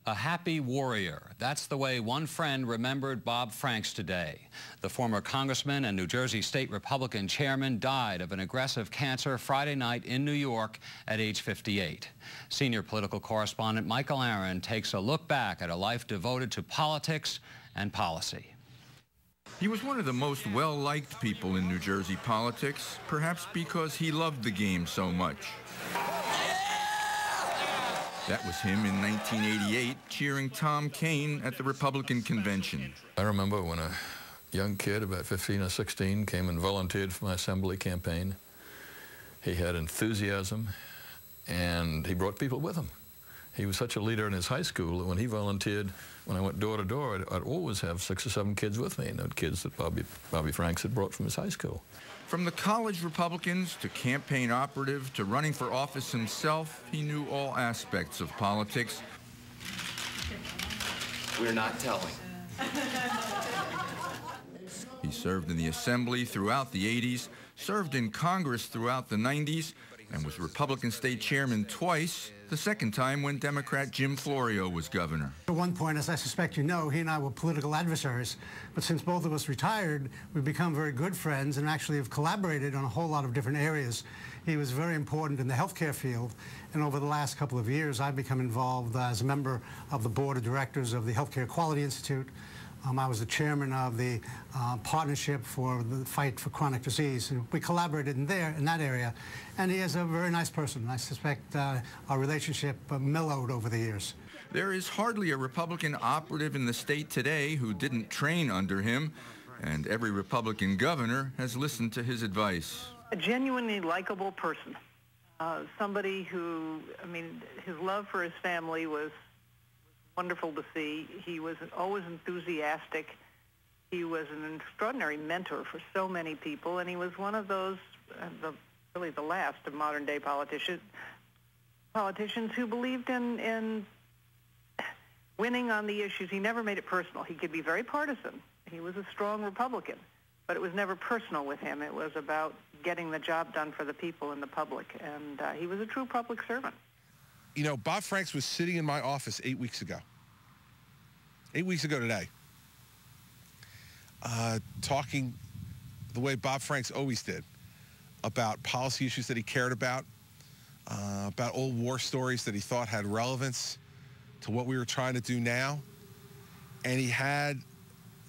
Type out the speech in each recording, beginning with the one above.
A happy warrior. That's the way one friend remembered Bob Franks today. The former congressman and New Jersey State Republican chairman died of an aggressive cancer Friday night in New York at age 58. Senior political correspondent Michael Aaron takes a look back at a life devoted to politics and policy. He was one of the most well-liked people in New Jersey politics, perhaps because he loved the game so much. That was him in 1988 cheering Tom Kean at the Republican convention. I remember when a young kid, about 15 or 16, came and volunteered for my assembly campaign. He had enthusiasm, and he brought people with him. He was such a leader in his high school that when he volunteered, when I went door to door, I'd always have 6 or 7 kids with me, kids that Bobby Franks had brought from his high school. From the college Republicans to campaign operative to running for office himself, he knew all aspects of politics. We're not telling. He served in the Assembly throughout the 80s, served in Congress throughout the 90s, and was Republican state chairman twice, the second time when Democrat Jim Florio was governor. At one point, as I suspect you know, he and I were political adversaries. But since both of us retired, we've become very good friends and actually have collaborated on a whole lot of different areas. He was very important in the healthcare field, and over the last couple of years, I've become involved as a member of the board of directors of the Healthcare Quality Institute. I was the chairman of the partnership for the fight for chronic disease, and we collaborated in that area. And he is a very nice person. I suspect our relationship mellowed over the years. There is hardly a Republican operative in the state today who didn't train under him, and every Republican governor has listened to his advice. A genuinely likable person, somebody who, I mean, his love for his family was wonderful to see. He was always enthusiastic. He was an extraordinary mentor for so many people, and he was one of those, really the last of modern-day politicians who believed in winning on the issues. He never made it personal. He could be very partisan. He was a strong Republican, but it was never personal with him. It was about getting the job done for the people and the public, and he was a true public servant. You know, Bob Franks was sitting in my office 8 weeks ago. 8 weeks ago today. Talking the way Bob Franks always did about policy issues that he cared about old war stories that he thought had relevance to what we were trying to do now. And he had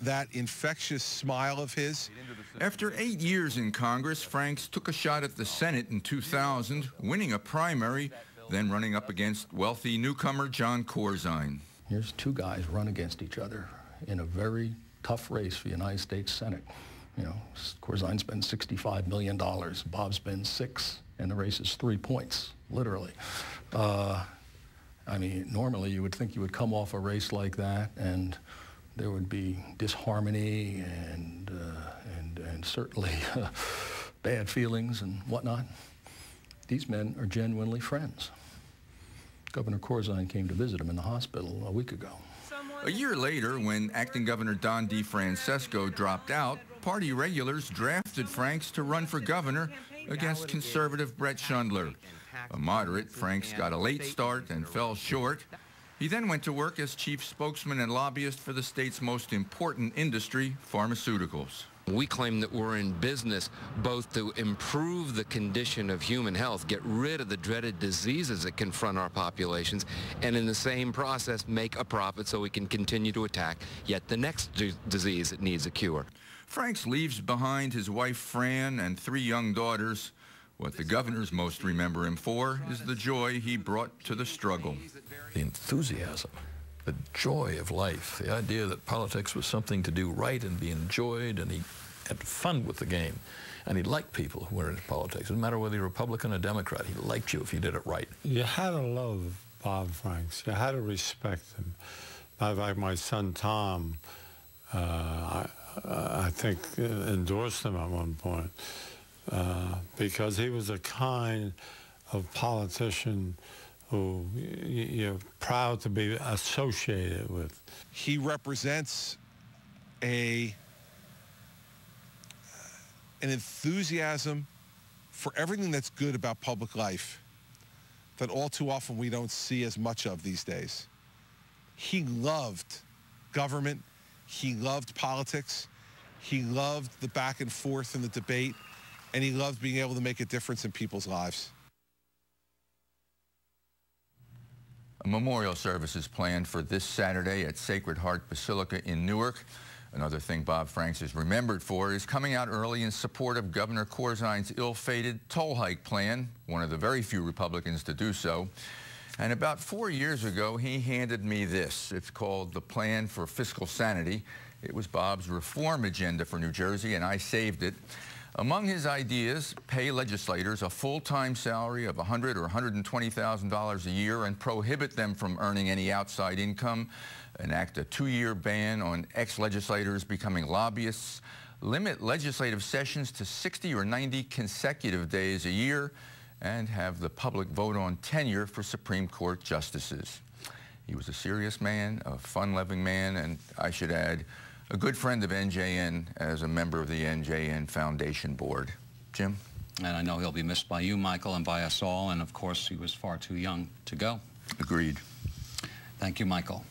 that infectious smile of his. After 8 years in Congress, Franks took a shot at the Senate in 2000, winning a primary, then running up against wealthy newcomer John Corzine. Here's 2 guys run against each other in a very tough race for the United States Senate. You know, Corzine spends $65 million. Bob spends 6, and the race is 3 points, literally. I mean, normally you would think you would come off a race like that, and there would be disharmony and certainly bad feelings and whatnot. These men are genuinely friends. Governor Corzine came to visit him in the hospital a week ago. A year later, when acting Governor Don DeFrancesco dropped out, party regulars drafted Franks to run for governor against conservative Brett Schundler. A moderate, Franks got a late start and fell short. He then went to work as chief spokesman and lobbyist for the state's most important industry, pharmaceuticals. We claim that we're in business both to improve the condition of human health, get rid of the dreaded diseases that confront our populations, and in the same process make a profit so we can continue to attack yet the next disease that needs a cure. Franks leaves behind his wife Fran and 3 young daughters. What the governors most remember him for is the joy he brought to the struggle. The enthusiasm, the joy of life, the idea that politics was something to do right and be enjoyed, and he had fun with the game. And he liked people who were in politics. It didn't matter whether you're Republican or Democrat. He liked you if you did it right. You had to love Bob Franks. You had to respect him. Matter of fact, my son Tom, I think, endorsed him at one point because he was a kind of politician who you're proud to be associated with. He represents an enthusiasm for everything that's good about public life that all too often we don't see as much of these days. He loved government. He loved politics. He loved the back and forth and the debate. And he loved being able to make a difference in people's lives. A memorial service is planned for this Saturday at Sacred Heart Basilica in Newark. Another thing Bob Franks is remembered for is coming out early in support of Governor Corzine's ill-fated toll hike plan, one of the very few Republicans to do so. And about 4 years ago, he handed me this. It's called the Plan for Fiscal Sanity. It was Bob's reform agenda for New Jersey, and I saved it. Among his ideas, pay legislators a full-time salary of $100,000 or $120,000 a year and prohibit them from earning any outside income, enact a 2-year ban on ex-legislators becoming lobbyists, limit legislative sessions to 60 or 90 consecutive days a year, and have the public vote on tenure for Supreme Court justices. He was a serious man, a fun-loving man, and I should add, a good friend of NJN as a member of the NJN Foundation Board. Jim? And I know he'll be missed by you, Michael, and by us all, and of course he was far too young to go. Agreed. Thank you, Michael.